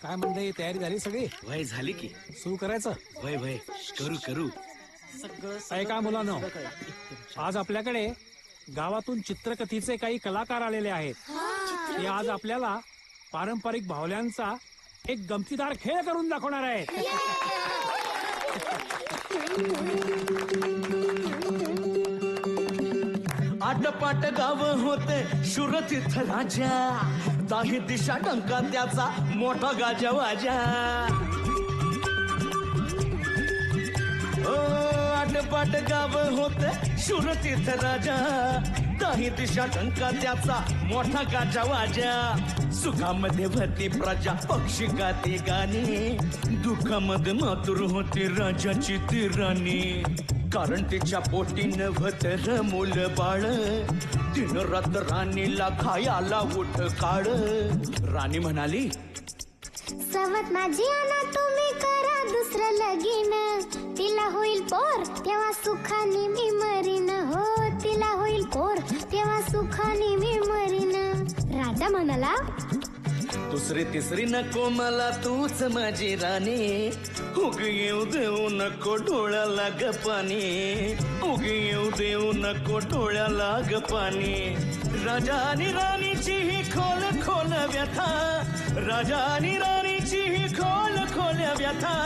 काय म्हणते, तयारी झाली सगळी? वय झाली की. सुरू करायचं? वय वय करू करू. ऐका मुलांनो, आज आपल्याकडे गावातून चित्रकथीचे काही कलाकार आलेले आहेत. ते आज आपल्याला पारंपरिक भावल्यांचा एक गमतीदार खेळ करून दाखवणार आहेत. आटपाट गाव होते शुरतीर्थ राजा, दाही दिशा टंका त्याचा मोठा गाजा वाजा. आटपाट गाव होते शुरतीर्थ राजा, दाही दिशा टंका त्याचा मोठा गाजा वाजा. सुखामध्ये भरती प्रजा, पक्षी गाते गाणे, दुःखामध्ये मातुर होते राजाची ती राणी. कारण तिच्या पोटी नभतर मूल बाळ, दिन रात राणीला खायाला उठ काळ. राणी म्हणाली, सवत माझी आना तुम्ही करा दुसरं लगीन, तिला होईल पोर तेव्हा सुखाने मी मरीन. हो तिला होईल पोर तेव्हा सुखाने मी मरीन. राजा म्हणाला, दुसरी तिसरी नको मला, तूच माझी राणी. उग येऊ देऊ नको डोळ्याला ग पाणी, उग येऊ देऊ नको डोळ्याला ग पाणी. राजा आणि राणीची ही खोल खोल व्यथा, राजा आणि राणीची ही खोल खोल व्यथा.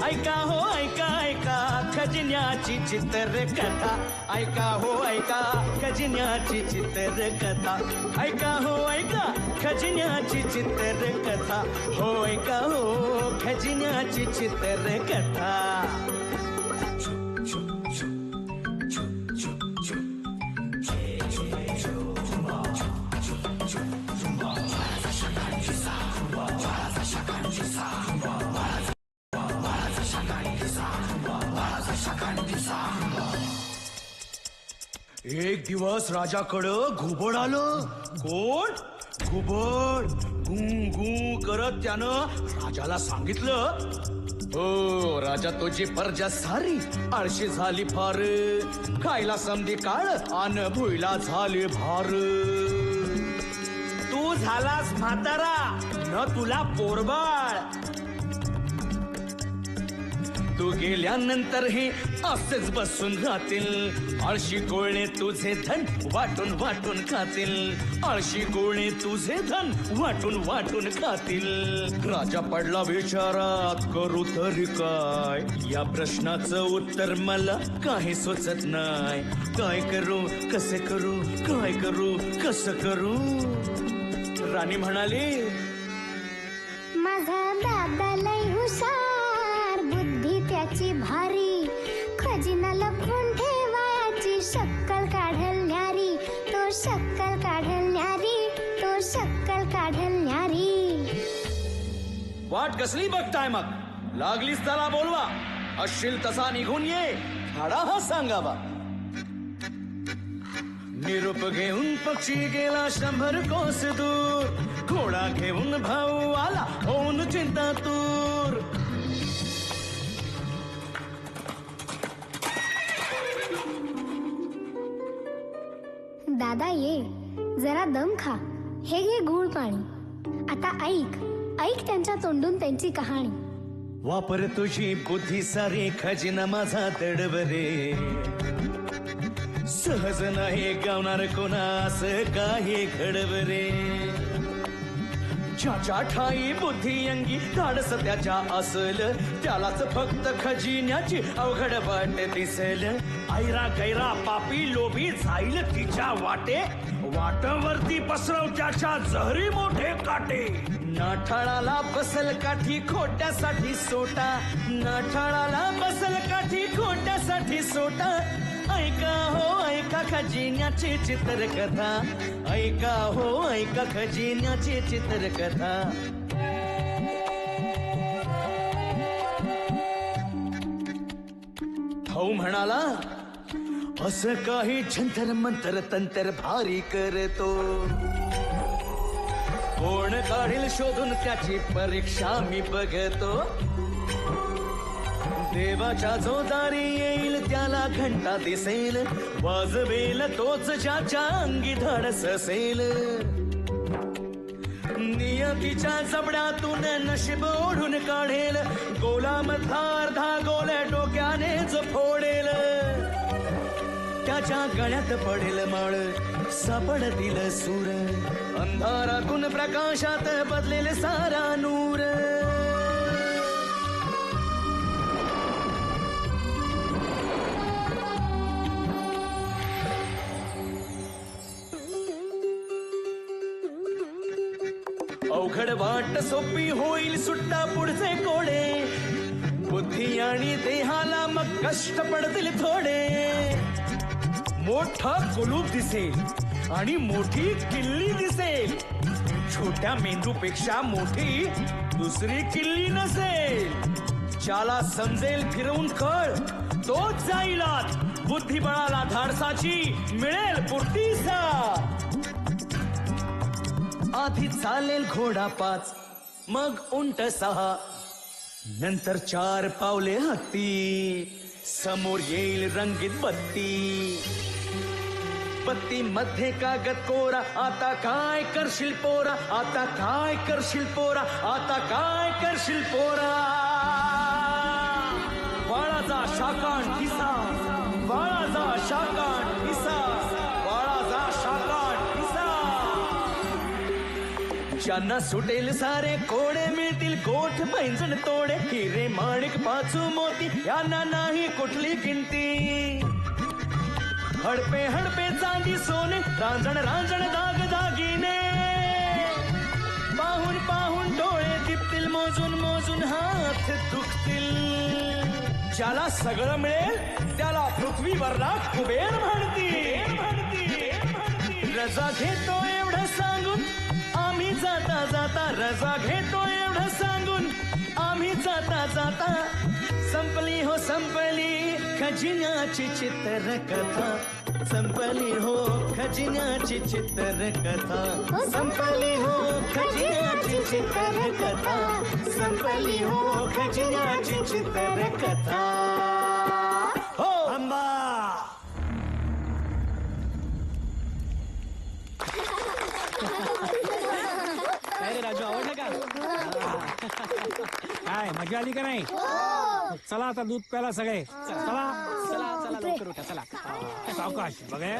ऐका हो ऐका ऐका खजिन्याची चित्रकथा, ऐका हो ऐका खजिन्याची चित्रकथा. ऐका हो ऐका खजिन्याची चित्रकथा, हो ऐका हो खजिन्याची चित्रकथा. एक दिवस राजाकडं घुबड आलं. कोण? घुबड. गू गू करत त्यानं राजाला सांगितलं, हो राजा तुझी प्रजा सारी आळशी झाली फार, खायला समधी काळ अन भुईला झाले भार. तू झालास म्हातारा न तुला पोरबाळ, तू गेल्यानंतर हे असेच बसून राहतील. आळशी कोळणे तुझे धन वाटून वाटून खातील, आळशी कोळणे तुझे धन वाटून वाटून खातील. राजा पडला विचारात, करू तरी काय? या प्रश्नाचं उत्तर मला काही सुचत नाही. काय करू कसे करू, काय करू कसं करू? राणी म्हणाली, माझा दादा लय हुशार, बुद्धी त्याची भारी, खजिना लपवून ठेवायची शक्कल काढल न्यारी, तो शक्कल काढल न्यारी, तो शक्कल काढल न्यारी. वाट कसली बघताय मग? लागलीच त्याला बोलवा, असशील तसा निघून ये, हाडा हा सांगावा. निरोप घेऊन पक्षी गेला 100 कोस दूर, घोडा घेऊन भाऊ आला होऊन चिंता दूर. दादा ये, जरा दम खा, हे घे गूळ पाणी. आता ऐक ऐक त्यांच्या तोंडून त्यांची कहाणी. वापर तुझी बुद्धी सारी, खजिना माझा दडवरे. सहज नाही गावणार कोणा असं काही घडवरे. ज्याच्या ठाई बुद्धी अंगी धाडस त्याच्या असल, त्यालाच फक्त खजिन्याची अवघड वाट दिसेल. ऐरा गैरा पापी लोभी जाईल तिच्या वाटे, वाटवरती पसरव त्याच्या जहरी मोठे काटे. नाठाळाला बसल काठी खोट्यासाठी सोटा, नाठाळाला बसल काठी खोट्यासाठी सोटा. ऐका हो ऐका खजिन्याची चित्रकथा, ऐका हो ऐका खजिन्याची चित्रकथा. भाऊ म्हणाला, असं काही जंतर मंतर तंतर भारी करतो, कोण काढील शोधून त्याची परीक्षा मी बघतो. देवाच्या जो दारी येईल त्याला घंटा दिसेल, वाजवेल तोच ज्याच्या अंगी धाडस असेल. नियतीच्या जबड्यातून नशीब ओढून काढेल, गोलामधला अर्धा गोल डोक्यानेच फोडेल. त्याच्या गळ्यात पडेल माळ, सापडतील सूर, अंधारातून प्रकाशात बदलेल सारा नूर. अवघड वाट सोपी होईल, सुट्टा पुढचे कोडे, बुद्धी आणि देहाला मग कष्ट पडतील थोडे. मोठा कुलूप दिसेल आणि मोठी किल्ली दिसेल, छोट्या मेंदूपेक्षा मोठी दुसरी किल्ली नसेल. ज्याला समजेल फिरवून कळ तोच जाईल आत, बुद्धिबळाला धाडसाची मिळेल पुरती साथ. आधी चालेल घोडा 5, मग उंट 6, नंतर 4 पावले हत्ती, समोर येईल रंगीत बत्ती. बत्ती मध्ये कागद कोरा, आता काय करशील पोरा, आता काय करशील पोरा, आता काय करशील पोरा. बाळाचा शाकाण किसा, बाळाचा शाकाण किसा, बाळाचा शाकाण किसा. ज्यांना सुटेल सारे कोडे, मिळतील गोठ पैंजण तोडे, हिरे माणिक पाचू मोती यांना नाही कुठली किंमती. हडपे हडपे चांदी सोने, रांजण रांजण दाग दागिने, पाहून पाहून डोळे दिपतील, मोजून मोजून हात दुखतील. ज्याला सगळं मिळेल त्याला पृथ्वीवरला कुबेर म्हणतील. रजा घेतो एवढं सांगून आम्ही जाता जाता, रजा घेतो एवढं सांगून आम्ही जाता जाता. संपली हो संपली खजिन्याची चित्रकथा, संपली हो खजिन्याची चित्रकथा, संपली हो खजिन्याची चित्रकथा, संपली हो खजिन्याची चित्रकथा. हो अंबा. काय रे राजू, आवडलं का? काय मजा आली का नाही? चला आता दूध प्याला सगळे. चला चला लवकर उठा, चला. सावकाश बघा.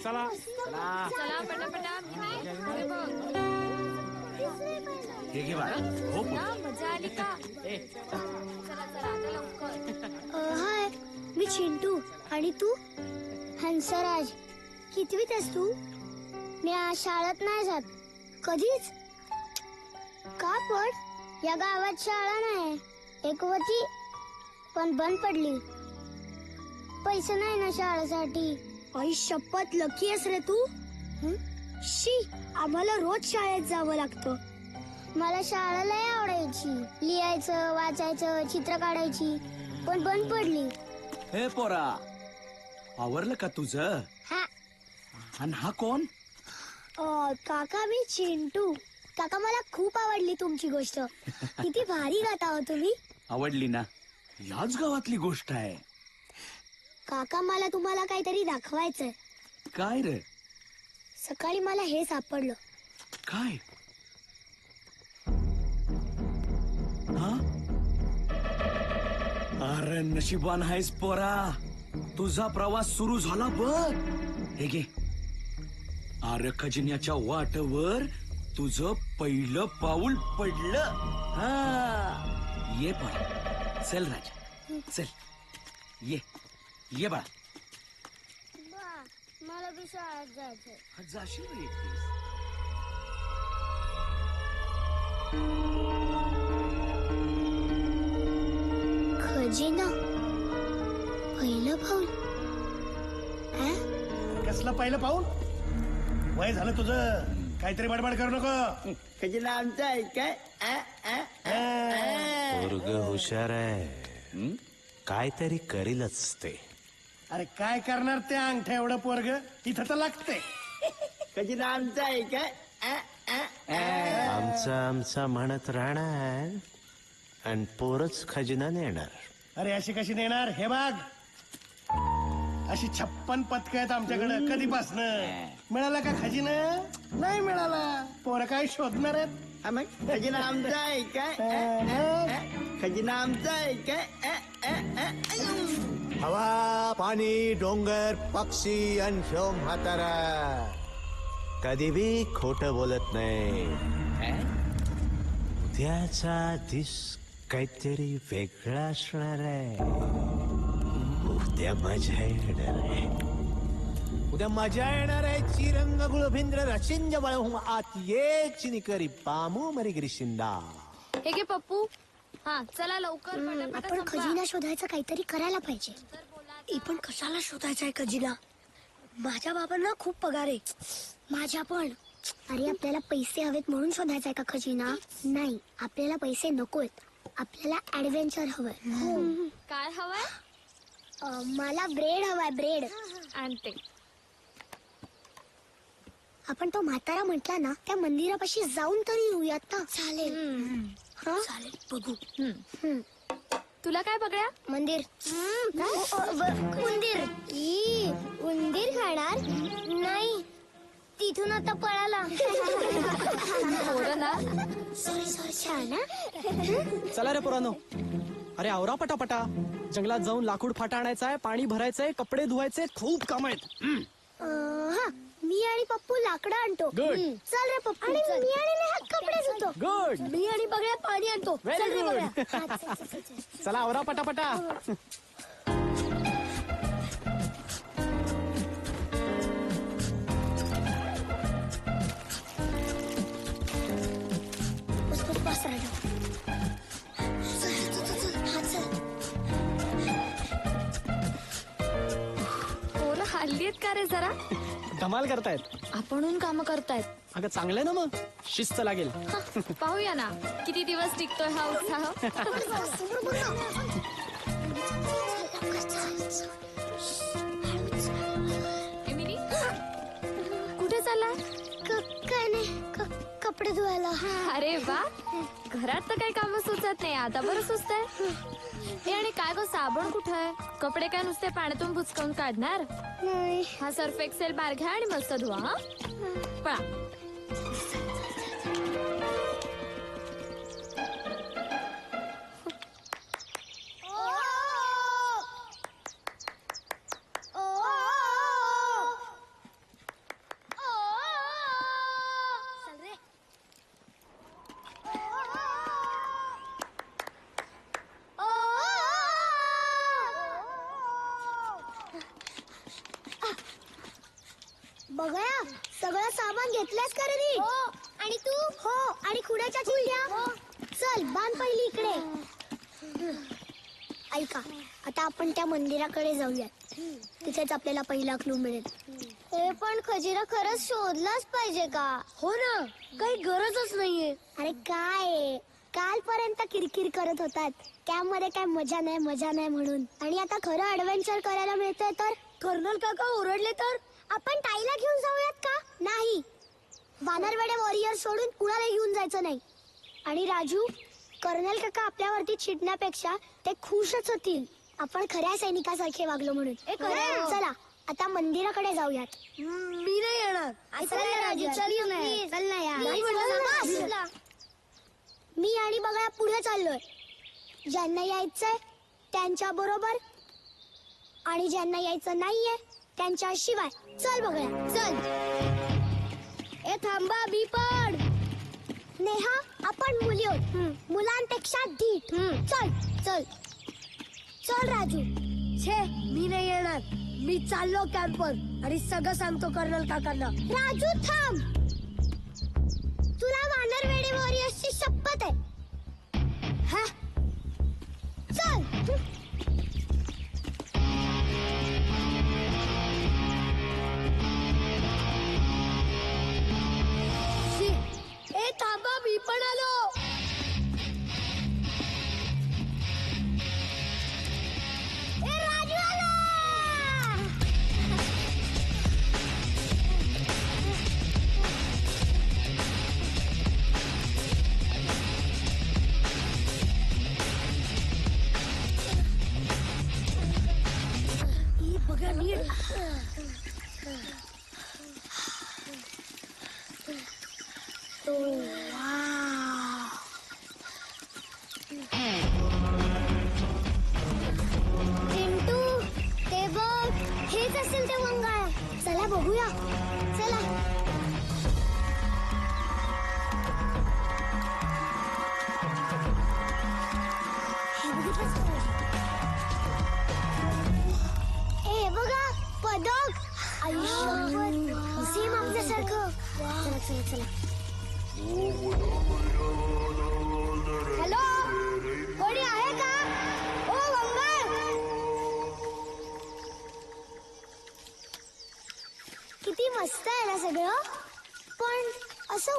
चला चला पटापटा. हे घे बाळा. हो मजा आली का? चला चला आता लवकर. हाय, मी चिंटू. आणि तू? हंसराज. कितवीत आहेस तू? मी आज शाळेत नाही जात कधीच. का पण? या गावात शाळा नाही. एक होती पण बंद पडली. पैसे नाही ना शाळेसाठी. आई शपथ, लकी आहेस रे तू. शी, आम्हाला रोज शाळेत जावं लागतं. मला शाळा लय आवडायची. लिहायचं, वाचायचं, चित्र काढायची, पण बंद पडली. हे पोरा, आवरलं का तुझं? हा. आणि हा कोण? काका, मी चिंटू. काका, मला खूप आवडली तुमची गोष्ट. किती भारी गाता हो तुम्ही. आवडली ना? याच गावातली गोष्ट आहे. काका, मला तुम्हाला काहीतरी दाखवायचंय. काय रे? सकाळी मला हे सापडलं. काय? हा? अरे नशिबान आहेस पोरा, तुझा प्रवास सुरू झाला बघ. हे घे. अरे खजिन्याच्या वाटवर तुझं पहिलं पाऊल पडलं. हा, ये बाळा. चल राजा, चल. ये बाळा. मला बी शाळेत जायचंय. जाशील रे एकटीस. खजिना, पहिलं पाऊल. कसलं पहिलं पाऊल? वय झालं तुझं, काहीतरी बडबड करू नको. खजिना आमचा आहे काय? पोरग हुशार आहे, काहीतरी करीलच ते. अरे काय करणार ते अंगठ्या एवढं पोरग? इथं तर लागते. खजिना आमचा आहे काय? आमचा म्हणत राहणार आणि पोरच खजिना नेणार. अरे अशी कशी नेणार? हे बघ, अशी 56 पथकं आहेत आमच्याकडे कधीपासनं. मिळाला का खजिना नाही मिळाला पोरं काय शोधणार आहेत हा, मग खजिना आमचा आहे काय खजिना आमचा आहे काय हवा पाणी डोंगर पक्षी आणि ह्यो म्हातारा कधी बी खोट बोलत नाही. उद्याचा दिस काहीतरी वेगळा असणार आहे. उद्या मजा येणार आहे. उद्या मजा येणार आहे. चिरंग गुळभिंद्र रचिंज बळहुम आत ये चिनिकरी पामू मरी गिरिशिंदा. हे घे पप्पू. हा चला लवकर पटापट आपण संपवा. खजिना शोधायचं काहीतरी करायला पाहिजे. पण कशाला शोधायचा आहे खजिना? माझ्या बाबांना खूप पगार आहे. माझ्या पण. अरे आपल्याला पैसे हवेत म्हणून शोधायचा आहे का खजिना? नाही, आपल्याला पैसे नकोत. आपल्याला ऍडव्हेंचर हवंय. काय हवंय? मला ब्रेड हवाय, ब्रेड. आणते. आपण तो म्हातारा म्हटला ना त्या मंदिरापाशी जाऊन तरी येऊयात ना. चालेल. चालेल, बघू. तुला काय बघ्या? मंदिर. उंदीर. उंदीर खाणार नाही. तिथून आता पळाला. पोरं ना. सॉरी छान हा? चला रे पोरांनो, अरे आवरा पटापटा. जंगलात जाऊन लाकूड फाटा आणायचा आहे, पाणी भरायचंय, कपडे धुवायचे, खूप काम आहेत. हा, मी आणि पप्पू लाकडं आणतो. Good. चल रे पप्पू. आणि मी आणि नेहा कपडे धुतो. गुड. मी आणि बघ्या पाणी आणतो. Very चल रे good. बघ्या. हा, चल. चला आवरा पटापटा. बस राजा. हा, चल. पोरं हल्ली आहेत का रे जरा? धमाल करतायत. आपणहून काम करतायत. अगं चांगलंय ना मग, शिस्त लागेल. पाहूया ना किती दिवस टिकतोय हा उत्साह. समोर बघ ना. एमिली, कुठे चालला? काय नाही, कपडे धुवायला. अरे वा, घरात तर काही काम सुचत नाही, आता बरं सुचतंय. हे आणि काय गो, साबण कुठं आहे? कपडे काय नुसते पाण्यातून बुचकावून काढणार? नाही. हा सर्फ एक्सेल बार घ्या आणि मस्त धुवा. हा पळा. बघा, सगळं सामान घेतलंस का रे? हो. आणि तू? हो. आणि खुड्याच्या चिंध्या? चल बांध पहिली इकडे. ऐका, आता आपण त्या मंदिराकडे जाऊया. तिथेच आपल्याला पहिला क्लू मिळेल. हे पण खजिना खरंच शोधलाच पाहिजे का? हो ना, काही गरजच नाहीये. अरे काय, कालपर्यंत किरकिर करत होतात त्यामध्ये काय मजा नाही म्हणून. आणि आता खरं ऍडव्हेंचर करायला मिळतंय तर? कर्नल काका ओरडले तर? आपण ताईला घेऊन जाऊयात का? नाही, वानरवेडे वॉरियर सोडून कुणाला घेऊन जायचं नाही. आणि राजू, कर्नल काका आपल्यावरती चिडण्यापेक्षा ते खुशच होतील आपण खऱ्या सैनिकासारखे वागलो म्हणून. चला आता मंदिराकडे जाऊयात. मी नाही येणार. चल ना राजू, चल ना यार. मी आणि बघा पुढे चाललोय. ज्यांना यायचंय त्यांच्या बरोबर आणि ज्यांना यायचं नाहीये त्यांच्या शिवाय. चल बघा, चल. ए थांबा, मी पण. नेहा, आपण मुली आहोत, मुलांपेक्षा धीट. चल चल चल राजू. छे, मी नाही येणार. मी चाललो कॅम्पवर आणि सगळं सांगतो कर्नल काकांना. राजू थांब. तुला वानरवेडे वॉरियर्सची शपथ आहे. हा, चल. ए थांबा, मी पण आलो. ए राजू आला.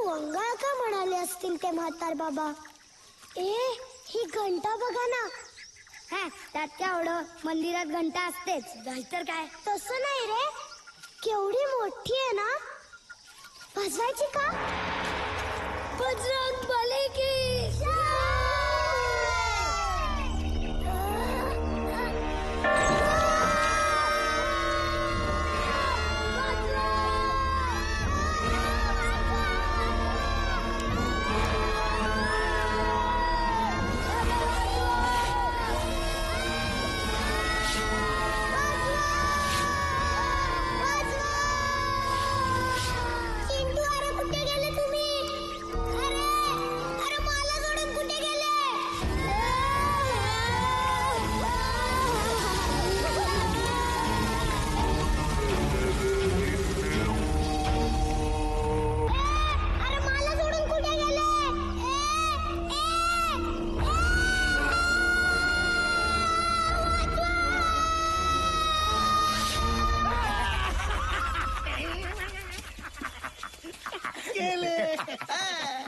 वंगाळ का म्हणाले असतील ते म्हातार बाबा. ए ही घंटा बघा ना. हा त्यात काय एवढं, मंदिरात घंटा असतेच. नाहीतर काय. तसं नाही रे, केवढी मोठी आहे ना. वाजवायची का? बजरंग बली की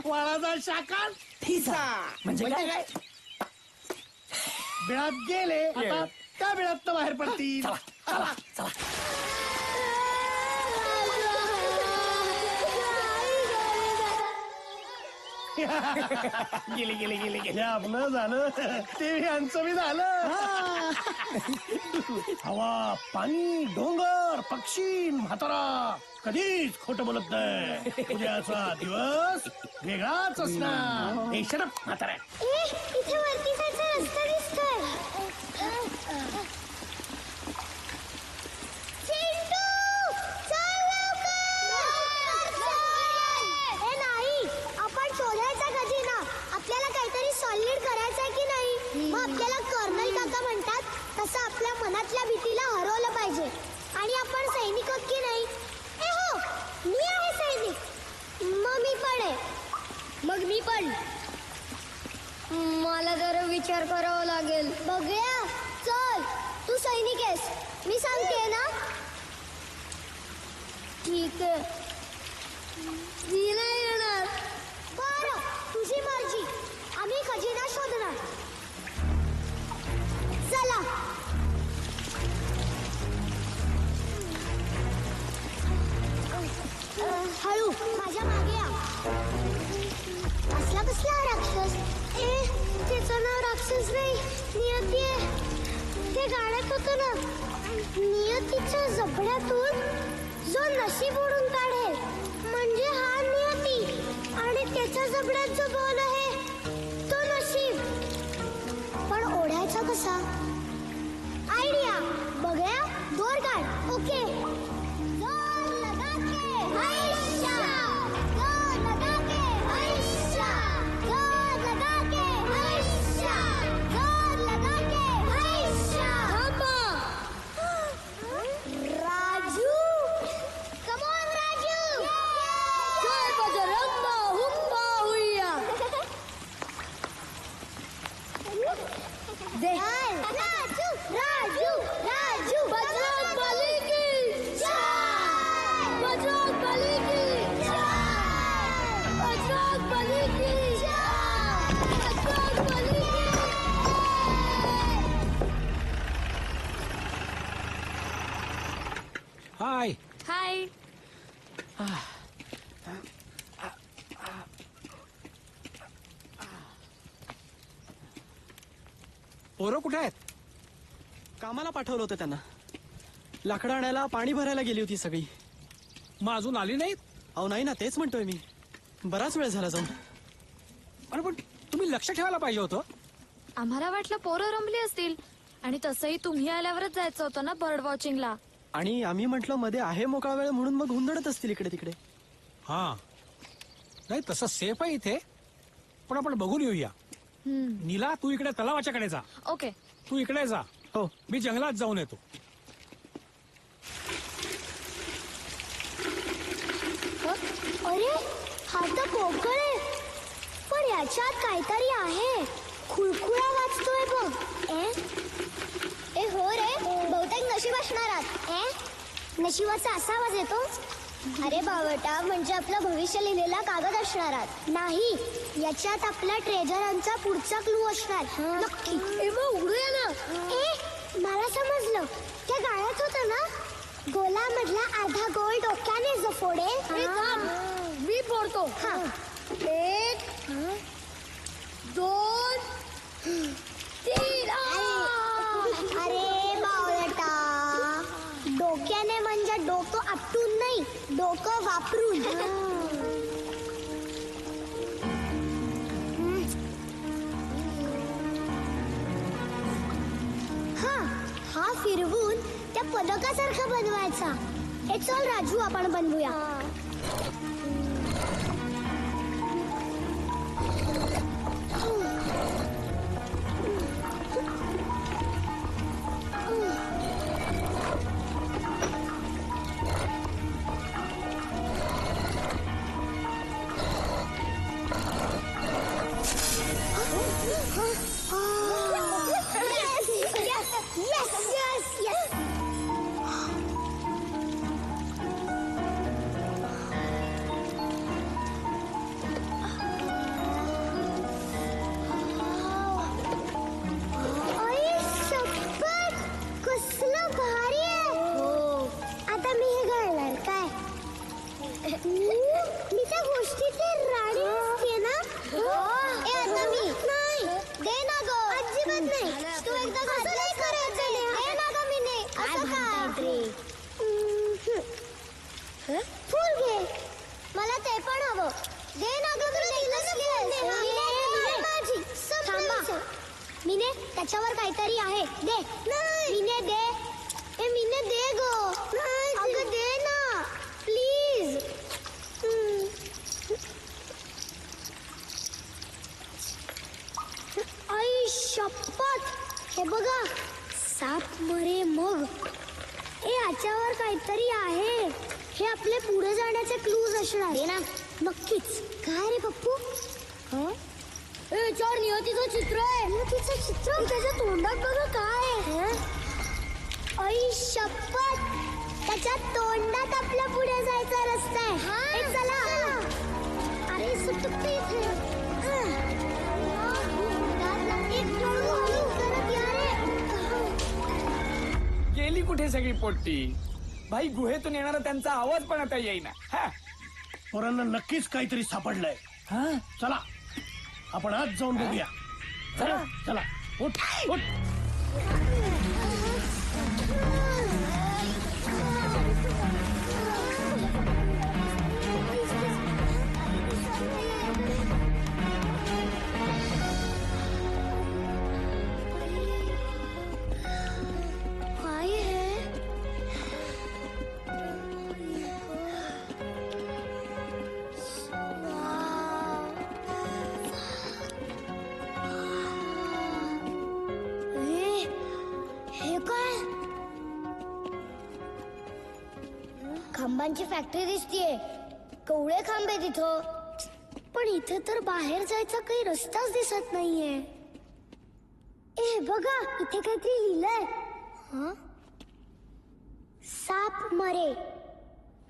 वाळाचा शाखा ठिसा म्हणजे काय? बिळात गेले, आता त्या बिळात बाहेर पडतील. गेले गेले गेले गेले. आपलं झालं ते यांचं बी झालं. हवा, पाणी, डोंगर, पक्षी, म्हातारा कधीच खोटं बोलत नाही. उद्याचा दिवस वेगळाच असणार. हे शट अप, म्हातारा. इथे वरती जायचा रस्ता दिसतोय. चिंटू, चल लवकर. ए नाही, आपण शोधायचा खजिना. आपल्याला काहीतरी सॉलिड करायचंय की नाही. मग आपल्याला कर्नल काका म्हणतात तसं आपल्या मनातल्या भीतीला हरवलं पाहिजे. आणि आपण सैनिक आहोत की नाही. ए हो, मी आहे सैनिक. मग मी पण आहे. मग मी पण. मला जरा विचार करावा लागेल. बघूया. चल, तू सैनिक आहेस, मी सांगते ना. ठीक आहे, मी नाही येणार. बरं, तुझी मर्जी. आम्ही खजिना शोधणार. चला. हळू, माझ्या मागे या. असला कसला राक्षस? ए त्याचं नाव राक्षस नाही, नियती आहे. ते गाण्यात होतं ना, नियतीच्या जबड्यातून जो नशीब ओढून काढेल म्हणजे हा नियती. आणि त्याच्या जबड्यात जो बॉल आहे तो नशीब. पण ओढायचा कसा? आयडिया. बघूया. दोर काढ. ओके. जोर लगा के हैशा, जोर लगा के हैशा, जोर लगा के हैशा, जोर लगा के हैशा. Raju, come on Raju. जय बजरंग हुम्बा हुइया. राजू, राजू, राजू. बजरंग बली की जय. बजरंग बली की जय. बजरंग बली की जय. बजरंग बली की हाय. हाय. पोरं कुठे आहेत? कामाला पाठवलं होतं त्यांना. लाकडं आणायला, पाणी भरायला गेली होती सगळी. मग अजून आली नाहीत? अहो नाही ना, तेच म्हणतोय मी. बराच वेळ झाला जाऊन. अरे पण तुम्ही लक्ष ठेवायला पाहिजे होतं. आम्हाला वाटलं पोरं रमली असतील. आणि तसंही तुम्ही आल्यावरच जायचं होतं ना बर्ड वॉचिंगला. आणि आम्ही म्हटलं मध्ये आहे मोकळा वेळ म्हणून मग हुंदडत असतील इकडे तिकडे. हा नाही, तसं सेफ आहे इथे. पण आपण बघून येऊया. नीला, तू इकडे तलावाच्याकडे जा. ओके. तू इकडे जा. हो. मी जंगलात जाऊन येतो. अरे हा तर पोकळ आहे. पण याच्यात काहीतरी आहे. खुळखुळा वाचतोय बघ. ए हो रे, बहुतेक नशीब असणार. नशिबाचा असा आवाज येतो. अरे बावटा म्हणजे आपलं भविष्य लिहिलेला कागद असणार नाही, याच्यात आपल्या ट्रेझरांचा पुढचा क्लू असणार नक्की. मग उघडूया ना. मला समजलं, त्या गाळ्यात होतं ना गोला मधला अर्धा गोल डोक्याने जो फोडेल. मी फोडतो. हा 1 2 3. अरे बावळटा, डोक्याने म्हणजे डोकं आपटून नाही, डोकं वापरून. हा फिरवून त्या पदकासारखं बनवायचा. हे चल राजू, आपण बनवूया. कसलं भारी आहे. आता मी हे घालणार काय. मी त्या गोष्टीतली राणी दिसतेय ना. आता मी नाही दे ना ग. अजिबात नाही. तू एकदा कसं नाही करायचं. दे ना ग. मी नाही असं काय. फुल घे. मला ते पण हवं. दे ना ग. माझी थांबा. मीने त्याच्यावर काहीतरी आहे. दे. मीने दे. मीने दे ग. अगं दे ना प्लीज. आई शपथ. हे बघा, साप मरे मग. याच्यावर काहीतरी आहे. हे आपले पुढे जाण्याचे क्लूज असणार ना. नक्कीच. काय रे पप्पू. याच्यावर नियतीचं चित्र आहे. नियतीचं चित्र. त्याच्या तोंडात बघा काय आहे. आई शपथ, त्याच्या तोंडात आपल्या पुढे जायचा रस्ता आहे. चला. अरे सुटते इथे. गेली कुठे सगळी पोट्टी. भाई गुहेतून येणारा त्यांचा आवाज पण आता येईना. पोरांना नक्कीच काहीतरी सापडलंय. चला आपण आज जाऊन बघूया. चला उठ उठ. काय आहे. हे काय. खांबांची फॅक्टरी दिसतीये. कवळे खांबे तिथं. पण इथे तर बाहेर जायचा काही रस्ताच दिसत नाहीये. बघा, इथे काहीतरी लिहिलंय. साप मरे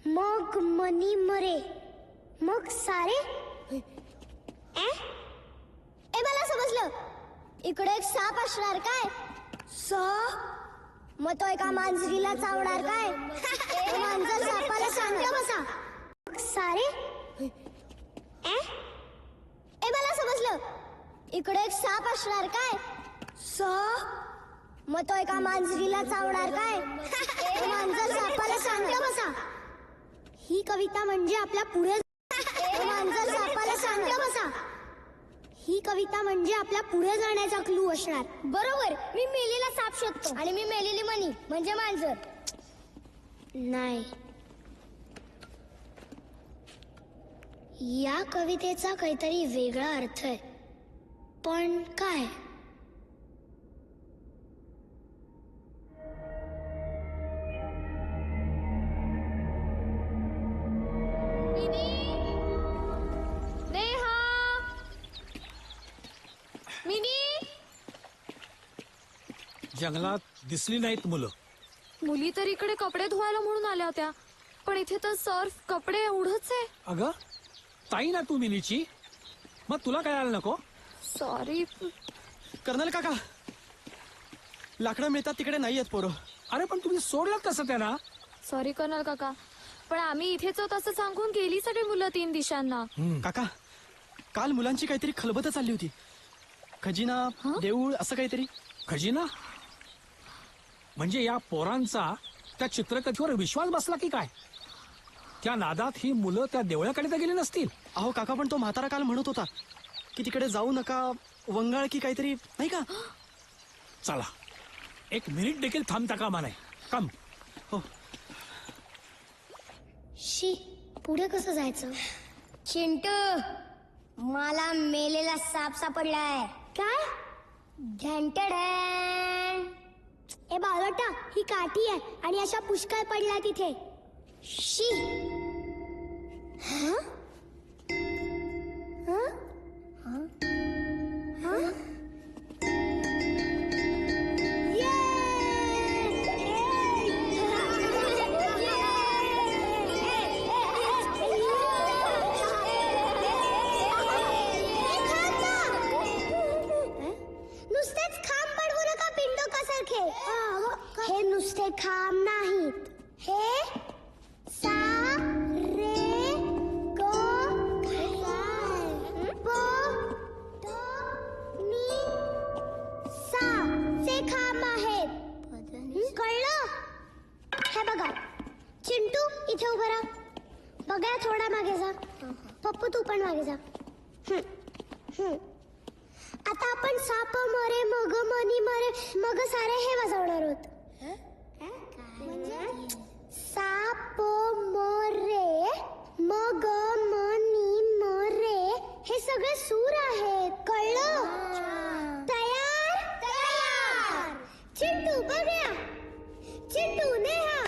मग मनी मरे मग सारे. मला समजलं. इकडे एक साप असणार काय. मग तो एका मांजरीला चावणार काय. मांजर सापाला सांगते बसा सारे. मला समजलं. इकडे एक साप असणार काय. मग तो एका मांजरीला चावणार काय. मांजर सापाला सांगते बसा. ही कविता म्हणजे आपल्या पुढे. मांजर सापाला सांगते बसा. ही कविता म्हणजे आपल्या पुढे जाण्याचा क्लू असणार. बरोबर. मी मेलेला साप शोधतो आणि मी मेलेली मनी म्हणजे मांजर. नाही, या कवितेचा काहीतरी वेगळा अर्थ आहे. पण काय. जंगलात दिसली नाहीत मुलं. मुली तर इकडे कपडे धुवायला म्हणून आल्या होत्या. पण इथे तर सर्फ कपडे एवढंच आहे. अगं ताई ना तू मिनीची, मग तुला काय आलं नको? सॉरी. कर्नल काका, लाकडं मिळतात तिकडे नाही आहेत पोरं. अरे पण तुम्ही सोडलं कसं त्यांना? सॉरी कर्नल काका, पण आम्ही इथेच आहोत असं सांगून गेली सगळी मुलं 3 दिशांना. काका, काल मुलांची काहीतरी खलबत चालली होती. खजिना, देऊळ असं काहीतरी. खजिना म्हणजे या पोरांचा त्या चित्रकथेवर विश्वास बसला की काय? त्या नादात ही मुलं त्या देवळाकडे तर गेली नसतील. अहो काका, पण तो म्हातारा काल म्हणत होता की तिकडे जाऊ नका, वंगाळ की काहीतरी, नाही का? चला 1 मिनिट देखील थांबता कामा नाही. कम. हो. शी, पुढे कसं जायचं? चिंटू, मला मेलेला साप सापडलाय. काय? घंटड. ए बावटा, ही काठी आहे आणि अशा पुष्कळ पडल्या तिथे. शी. हं? हं? हं? हं? नुसतेच खांब पडवू नका पिंडोकासारखे. हे नुसते खांब नाहीत, हे सा रे ग प नी सा चे खांब आहेत. कळलं? हे बघा चिंटू, इथे उभं राहा. बघा थोडा मागे जा. पप्पू तू पण मागे जा. आता आपण साप मरे मग मनी मरे मग सारे हे वाजवणार आहोत. साप मरे मग मनी मरे हे सगळे सूर आहेत. कळलं? तयार? तयार. चिंटू बघ्या, चिंटू नेहा,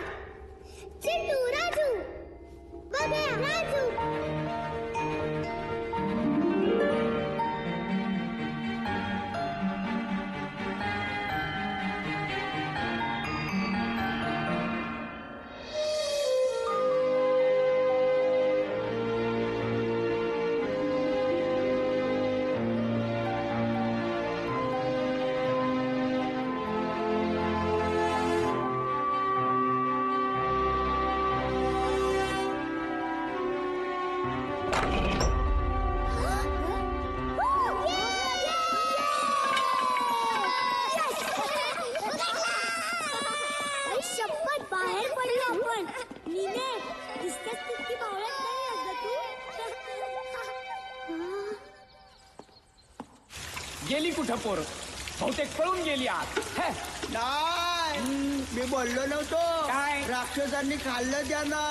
चिंटू राजू बघ्या, राजू. शपथ बाहेर पडलो आपण. नीने, दिसतेस तितकी बावळट नाही आहेस गं तू. गेली कुठं पोर? बहुतेक पळून गेली आत. हे, नाही, मी बोललो नव्हतो. काय? राक्षसांनी खाल्लं त्यांना.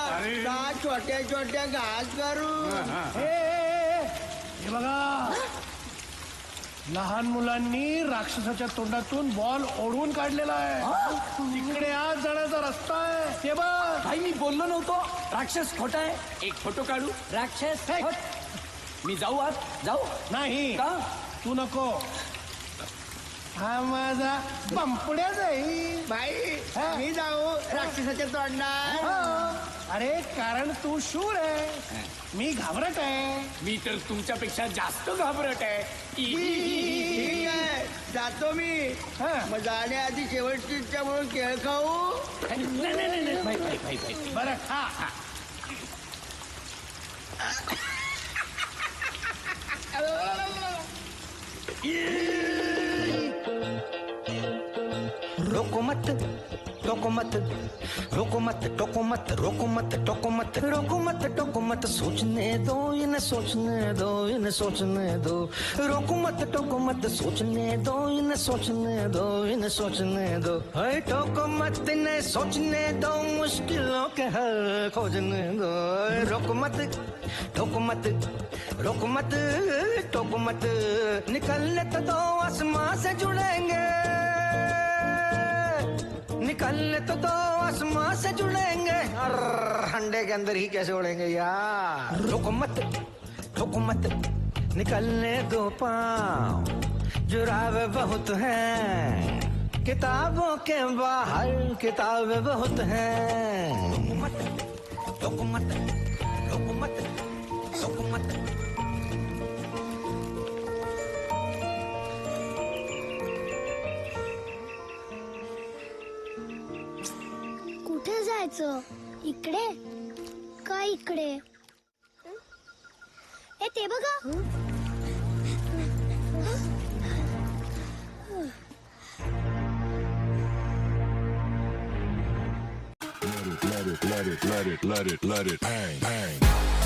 का छोट्या छोट्या घास करून. हे बघा, लहान मुलांनी राक्षसाच्या तोंडातून बॉल ओढून काढलेला आहे. तिकडे आज जाण्याचा रस्ता आहे. ते बघ. भाई मी बोललो नव्हतो राक्षस खोटा आहे. एक फोटो काढू. राक्षस हे. खोट. मी जाऊ आत? जाऊ नाही, का? तू नको. हा माझा पंपड्या जाईल. बाई, हा. मी जाऊ राक्षसाच्या तोंडात. अरे कारण तू शूर आहे, मी घाबरट आहे. मी तर तुमच्यापेक्षा जास्त घाबरट आहे. ठीक आहे, जातो मी. हा. मग जाण्याआधी शेवटची इच्छा म्हणून केळ खाऊ. नाही. भाई. बरं खा. रोको मत टोको मत, रोको मत टोको मत, रोको मत टोको मत, रोको मत टोको मत, सोचने दो इन्हें सोचने दो, इन्हें सोचने दो, रोको मत टोको मत, सोचने दो इन्हें सोचने दो, इन्हें सोचने दो, हाय टोको मत इन्हें सोचने दो, मुश्किलों के हल खोजने दो, रोको मत टोको मत, रोको मत टोको मत, निकलने तो दो आसमां से जुड़ेंगे, निकलने तो दो आसमां से जुड़ेंगे, अंडे के अंदर ही कैसे उड़ेंगे यार, रोको मत ठोको मत, निकलने दो पाँव, जुराबे बहुत हैं, किताबों के बाहर किताबें बहुत हैं, कुठे जायचं? इकडे का इकडे? ए ते बघा. Let it bang, bang.